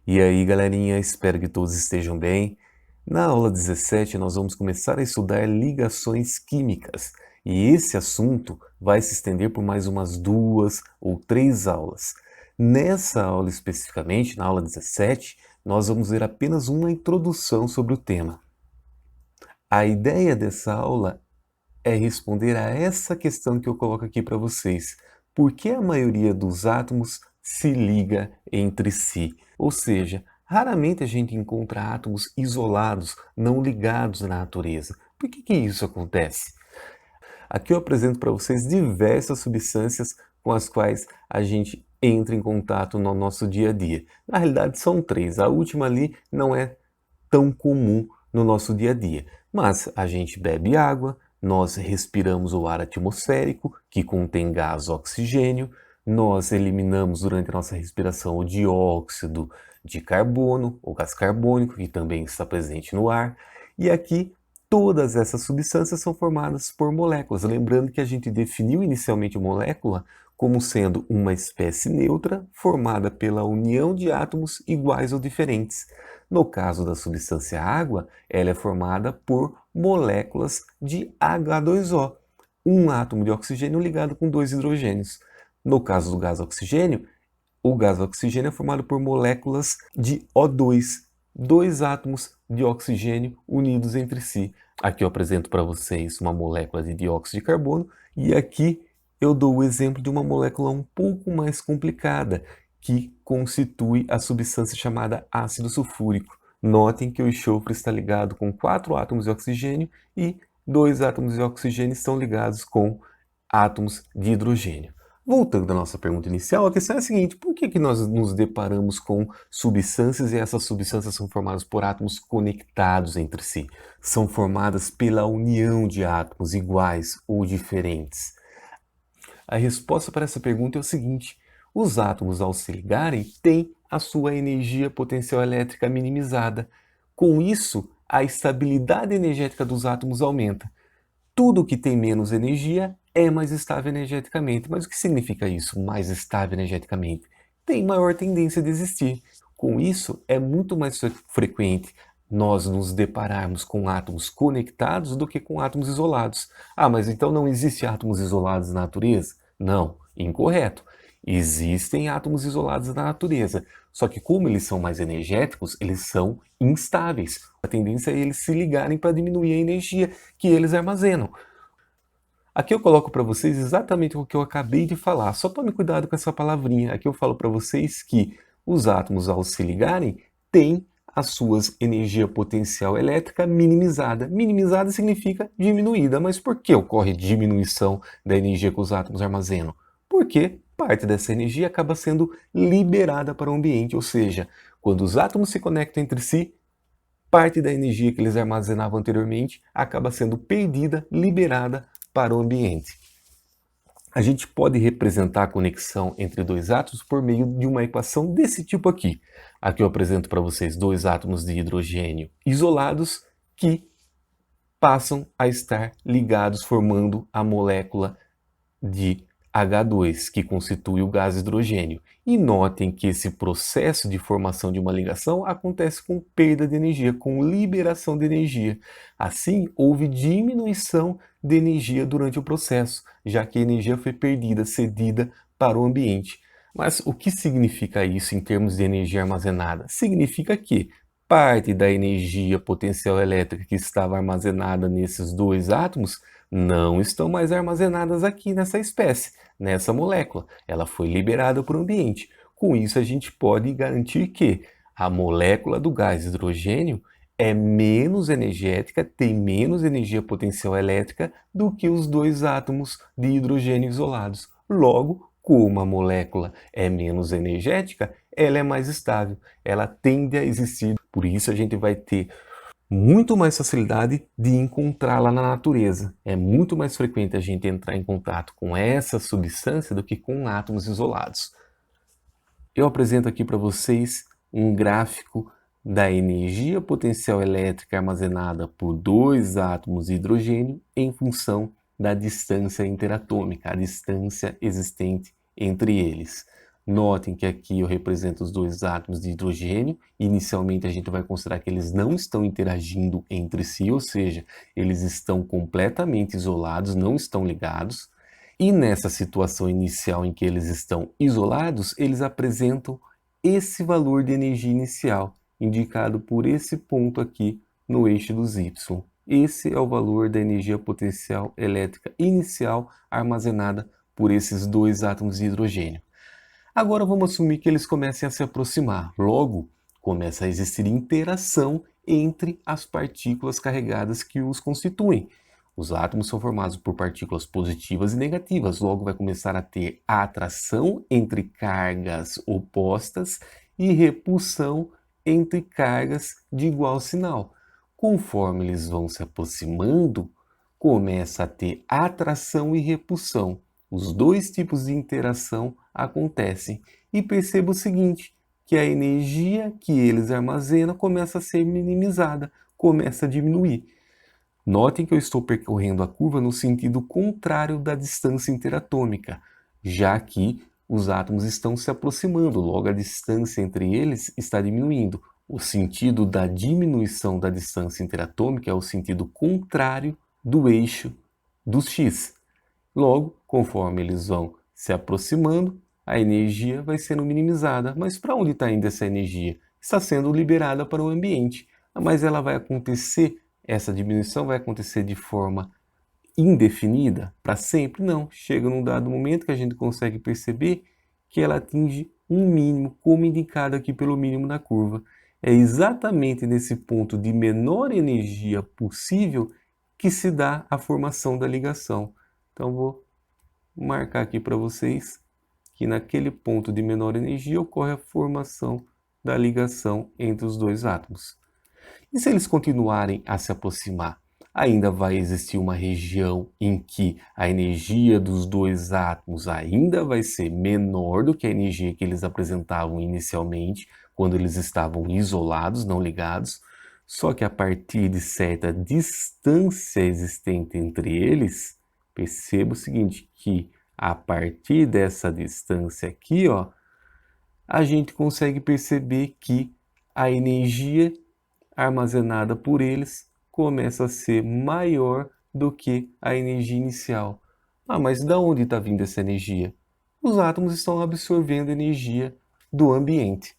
E aí, galerinha, espero que todos estejam bem. Na aula 17, nós vamos começar a estudar ligações químicas. E esse assunto vai se estender por mais umas 2 ou 3 aulas. Nessa aula especificamente, na aula 17, nós vamos ver apenas uma introdução sobre o tema. A ideia dessa aula é responder a essa questão que eu coloco aqui para vocês. Por que a maioria dos átomos se liga entre si? Ou seja, raramente a gente encontra átomos isolados, não ligados na natureza. Por que isso acontece? Aqui eu apresento para vocês diversas substâncias com as quais a gente entra em contato no nosso dia a dia. Na realidade são 3. A última ali não é tão comum no nosso dia a dia. Mas a gente bebe água, nós respiramos o ar atmosférico, que contém gás oxigênio, nós eliminamos durante a nossa respiração o dióxido de carbono, ou gás carbônico, que também está presente no ar, e aqui todas essas substâncias são formadas por moléculas. Lembrando que a gente definiu inicialmente molécula como sendo uma espécie neutra formada pela união de átomos iguais ou diferentes. No caso da substância água, ela é formada por moléculas de H2O, um átomo de oxigênio ligado com 2 hidrogênios. No caso do gás oxigênio, o gás oxigênio é formado por moléculas de O2, 2 átomos de oxigênio unidos entre si. Aqui eu apresento para vocês uma molécula de dióxido de carbono e aqui eu dou o exemplo de uma molécula um pouco mais complicada, que constitui a substância chamada ácido sulfúrico. Notem que o enxofre está ligado com 4 átomos de oxigênio e 2 átomos de oxigênio estão ligados com átomos de hidrogênio. Voltando à nossa pergunta inicial, a questão é a seguinte: por que nós nos deparamos com substâncias e essas substâncias são formadas por átomos conectados entre si? São formadas pela união de átomos iguais ou diferentes? A resposta para essa pergunta é o seguinte: os átomos, ao se ligarem, têm a sua energia potencial elétrica minimizada. Com isso, a estabilidade energética dos átomos aumenta. Tudo que tem menos energia é mais estável energeticamente. Mas o que significa isso, mais estável energeticamente? Tem maior tendência de existir. Com isso, é muito mais frequente nós nos depararmos com átomos conectados do que com átomos isolados. Ah, mas então não existe átomos isolados na natureza? Não, incorreto. Existem átomos isolados na natureza, só que como eles são mais energéticos, eles são instáveis. A tendência é eles se ligarem para diminuir a energia que eles armazenam. Aqui eu coloco para vocês exatamente o que eu acabei de falar, só tome cuidado com essa palavrinha. Aqui eu falo para vocês que os átomos, ao se ligarem, têm as suas energia potencial elétrica minimizada. Minimizada significa diminuída, mas por que ocorre diminuição da energia que os átomos armazenam? Porque parte dessa energia acaba sendo liberada para o ambiente, ou seja, quando os átomos se conectam entre si, parte da energia que eles armazenavam anteriormente acaba sendo perdida, liberada para o ambiente. A gente pode representar a conexão entre 2 átomos por meio de uma equação desse tipo aqui. Aqui eu apresento para vocês 2 átomos de hidrogênio isolados que passam a estar ligados formando a molécula de H2, que constitui o gás hidrogênio. E notem que esse processo de formação de uma ligação acontece com perda de energia, com liberação de energia. Assim, houve diminuição de energia durante o processo, já que a energia foi perdida, cedida para o ambiente. Mas o que significa isso em termos de energia armazenada? Significa que parte da energia potencial elétrica que estava armazenada nesses 2 átomos não estão mais armazenadas aqui nessa espécie, nessa molécula. Ela foi liberada para o ambiente. Com isso, a gente pode garantir que a molécula do gás hidrogênio é menos energética, tem menos energia potencial elétrica do que os 2 átomos de hidrogênio isolados. Logo, como a molécula é menos energética, ela é mais estável, ela tende a existir. Por isso, a gente vai ter muito mais facilidade de encontrá-la na natureza. É muito mais frequente a gente entrar em contato com essa substância do que com átomos isolados. Eu apresento aqui para vocês um gráfico da energia potencial elétrica armazenada por 2 átomos de hidrogênio em função da distância interatômica, a distância existente entre eles. Notem que aqui eu represento os dois átomos de hidrogênio. Inicialmente a gente vai considerar que eles não estão interagindo entre si, ou seja, eles estão completamente isolados, não estão ligados. E nessa situação inicial em que eles estão isolados, eles apresentam esse valor de energia inicial, indicado por esse ponto aqui no eixo dos Y. Esse é o valor da energia potencial elétrica inicial armazenada por esses dois átomos de hidrogênio. Agora vamos assumir que eles comecem a se aproximar. Logo, começa a existir interação entre as partículas carregadas que os constituem. Os átomos são formados por partículas positivas e negativas, logo vai começar a ter a atração entre cargas opostas e repulsão entre cargas de igual sinal. Conforme eles vão se aproximando, começa a ter atração e repulsão. Os dois tipos de interação acontecem. E perceba o seguinte, que a energia que eles armazenam começa a ser minimizada, começa a diminuir. Notem que eu estou percorrendo a curva no sentido contrário da distância interatômica, já que os átomos estão se aproximando, logo a distância entre eles está diminuindo. O sentido da diminuição da distância interatômica é o sentido contrário do eixo dos x. Logo, conforme eles vão se aproximando, a energia vai sendo minimizada. Mas para onde está indo essa energia? Está sendo liberada para o ambiente. Mas ela vai acontecer, essa diminuição vai acontecer de forma indefinida? Para sempre? Não. Chega num dado momento que a gente consegue perceber que ela atinge um mínimo, como indicado aqui pelo mínimo da curva. É exatamente nesse ponto de menor energia possível que se dá a formação da ligação. Então, vou marcar aqui para vocês que naquele ponto de menor energia ocorre a formação da ligação entre os dois átomos. E se eles continuarem a se aproximar? Ainda vai existir uma região em que a energia dos dois átomos ainda vai ser menor do que a energia que eles apresentavam inicialmente, quando eles estavam isolados, não ligados. Só que a partir de certa distância existente entre eles, perceba o seguinte, que a partir dessa distância aqui, ó, a gente consegue perceber que a energia armazenada por eles começa a ser maior do que a energia inicial. Ah, mas de onde está vindo essa energia? Os átomos estão absorvendo energia do ambiente.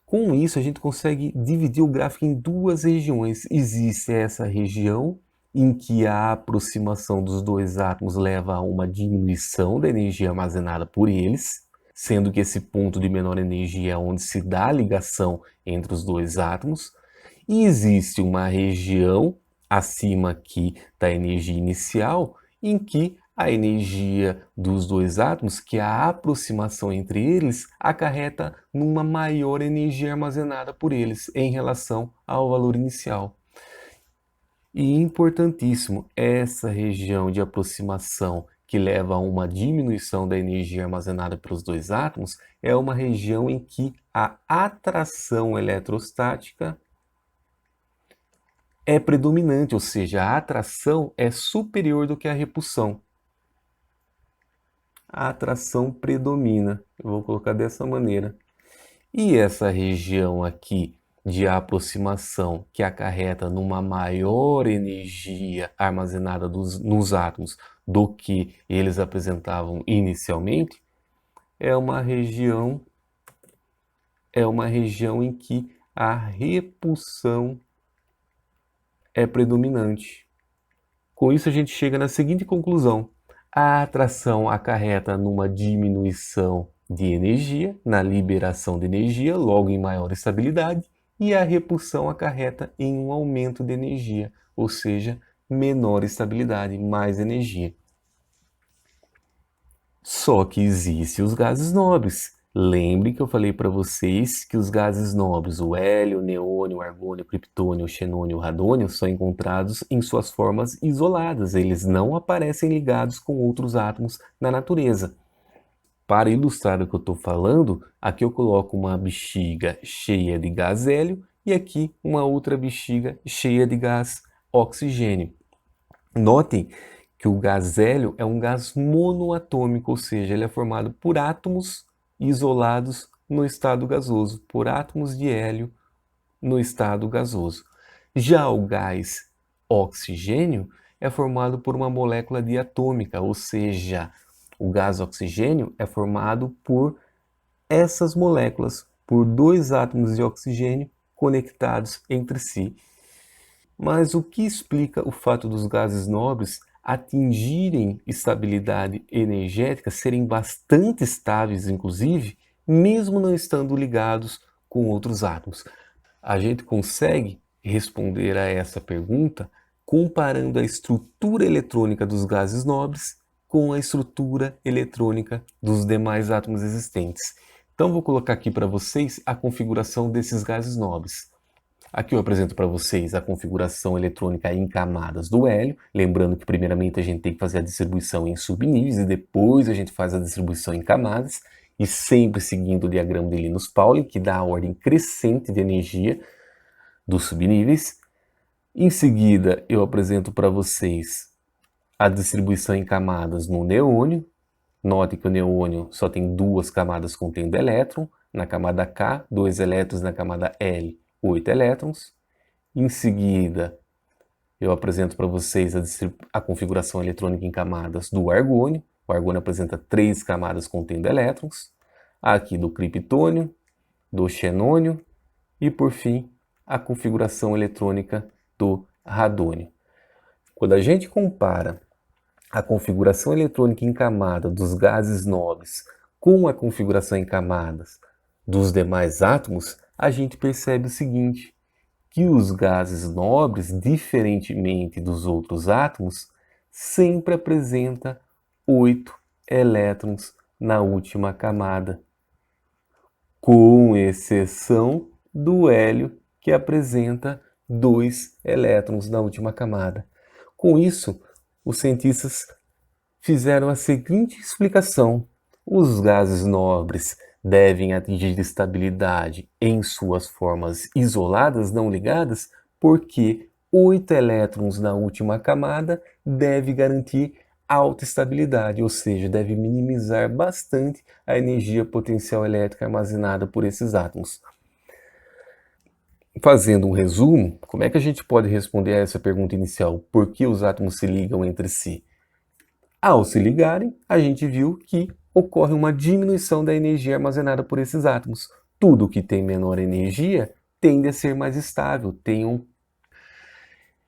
Com isso, a gente consegue dividir o gráfico em duas regiões. Existe essa região em que a aproximação dos dois átomos leva a uma diminuição da energia armazenada por eles, sendo que esse ponto de menor energia é onde se dá a ligação entre os dois átomos. E existe uma região acima aqui da energia inicial em que a energia dos dois átomos, que é a aproximação entre eles, acarreta numa maior energia armazenada por eles em relação ao valor inicial. E importantíssimo, essa região de aproximação que leva a uma diminuição da energia armazenada pelos dois átomos é uma região em que a atração eletrostática é predominante, ou seja, a atração é superior do que a repulsão. A atração predomina, eu vou colocar dessa maneira. E essa região aqui de aproximação que acarreta numa maior energia armazenada nos átomos do que eles apresentavam inicialmente, é uma região em que a repulsão é predominante. Com isso a gente chega na seguinte conclusão: a atração acarreta numa diminuição de energia, na liberação de energia, logo em maior estabilidade, e a repulsão acarreta em um aumento de energia, ou seja, menor estabilidade, mais energia. Só que existem os gases nobres. Lembre que eu falei para vocês que os gases nobres, o hélio, o neônio, o argônio, o criptônio, o xenônio e o radônio, são encontrados em suas formas isoladas. Eles não aparecem ligados com outros átomos na natureza. Para ilustrar o que eu estou falando, aqui eu coloco uma bexiga cheia de gás hélio e aqui uma outra bexiga cheia de gás oxigênio. Notem que o gás hélio é um gás monoatômico, ou seja, ele é formado por átomos isolados no estado gasoso, por átomos de hélio no estado gasoso. Já o gás oxigênio é formado por uma molécula diatômica, ou seja, o gás oxigênio é formado por essas moléculas, por dois átomos de oxigênio conectados entre si. Mas o que explica o fato dos gases nobres atingirem estabilidade energética, serem bastante estáveis, inclusive, mesmo não estando ligados com outros átomos? A gente consegue responder a essa pergunta comparando a estrutura eletrônica dos gases nobres com a estrutura eletrônica dos demais átomos existentes. Então, vou colocar aqui para vocês a configuração desses gases nobres. Aqui eu apresento para vocês a configuração eletrônica em camadas do hélio, lembrando que primeiramente a gente tem que fazer a distribuição em subníveis e depois a gente faz a distribuição em camadas, e sempre seguindo o diagrama de Linus-Pauling, que dá a ordem crescente de energia dos subníveis. Em seguida, eu apresento para vocês a distribuição em camadas no neônio. Note que o neônio só tem duas camadas contendo elétron. Na camada K, 2 elétrons, na camada L, 8 elétrons. Em seguida, eu apresento para vocês a configuração eletrônica em camadas do argônio. O argônio apresenta 3 camadas contendo elétrons. Aqui do criptônio, do xenônio e, por fim, a configuração eletrônica do radônio. Quando a gente compara a configuração eletrônica em camada dos gases nobres com a configuração em camadas dos demais átomos, a gente percebe o seguinte, que os gases nobres, diferentemente dos outros átomos, sempre apresentam 8 elétrons na última camada, com exceção do hélio, que apresenta 2 elétrons na última camada. Com isso, os cientistas fizeram a seguinte explicação: os gases nobres devem atingir estabilidade em suas formas isoladas, não ligadas, porque 8 elétrons na última camada deve garantir alta estabilidade, ou seja, deve minimizar bastante a energia potencial elétrica armazenada por esses átomos. Fazendo um resumo, como é que a gente pode responder a essa pergunta inicial? Por que os átomos se ligam entre si? Ao se ligarem, a gente viu que ocorre uma diminuição da energia armazenada por esses átomos. Tudo que tem menor energia tende a ser mais estável,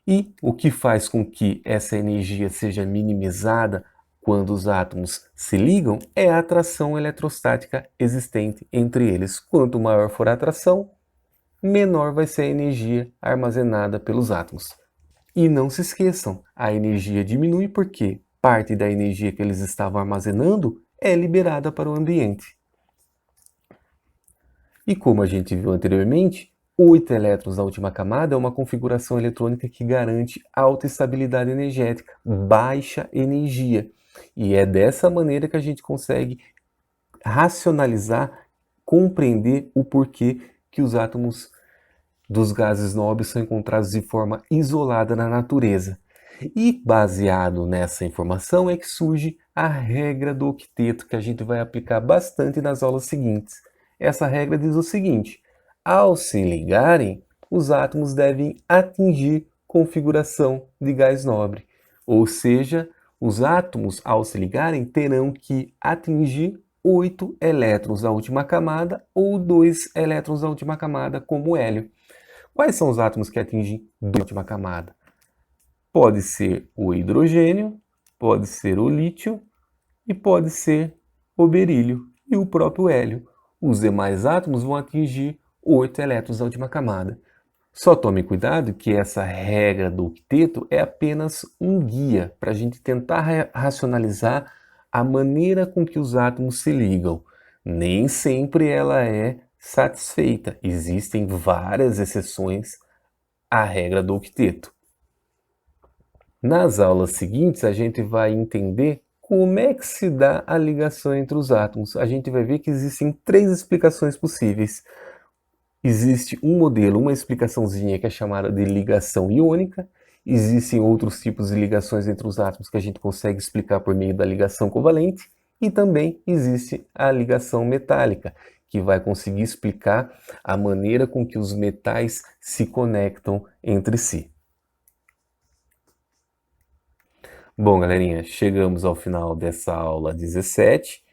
E o que faz com que essa energia seja minimizada quando os átomos se ligam é a atração eletrostática existente entre eles. Quanto maior for a atração, menor vai ser a energia armazenada pelos átomos. E não se esqueçam, a energia diminui porque parte da energia que eles estavam armazenando é liberada para o ambiente. E como a gente viu anteriormente, 8 elétrons na última camada é uma configuração eletrônica que garante alta estabilidade energética, baixa energia. E é dessa maneira que a gente consegue racionalizar, compreender o porquê que os átomos dos gases nobres são encontrados de forma isolada na natureza. E baseado nessa informação é que surge a regra do octeto, que a gente vai aplicar bastante nas aulas seguintes. Essa regra diz o seguinte: ao se ligarem, os átomos devem atingir configuração de gás nobre. Ou seja, os átomos, ao se ligarem, terão que atingir 8 elétrons na última camada ou 2 elétrons na última camada, como o hélio. Quais são os átomos que atingem a última camada? Pode ser o hidrogênio, pode ser o lítio e pode ser o berílio e o próprio hélio. Os demais átomos vão atingir 8 elétrons na última camada. Só tome cuidado que essa regra do octeto é apenas um guia para a gente tentar racionalizar a maneira com que os átomos se ligam. Nem sempre ela é satisfeita. Existem várias exceções à regra do octeto. Nas aulas seguintes, a gente vai entender como é que se dá a ligação entre os átomos. A gente vai ver que existem 3 explicações possíveis. Existe um modelo, uma explicaçãozinha que é chamada de ligação iônica. Existem outros tipos de ligações entre os átomos que a gente consegue explicar por meio da ligação covalente. E também existe a ligação metálica, que vai conseguir explicar a maneira com que os metais se conectam entre si. Bom, galerinha, chegamos ao final dessa aula 17.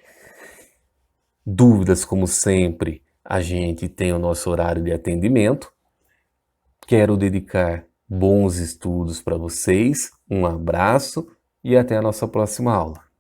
Dúvidas, como sempre, a gente tem o nosso horário de atendimento. Quero dedicar bons estudos para vocês. Um abraço e até a nossa próxima aula.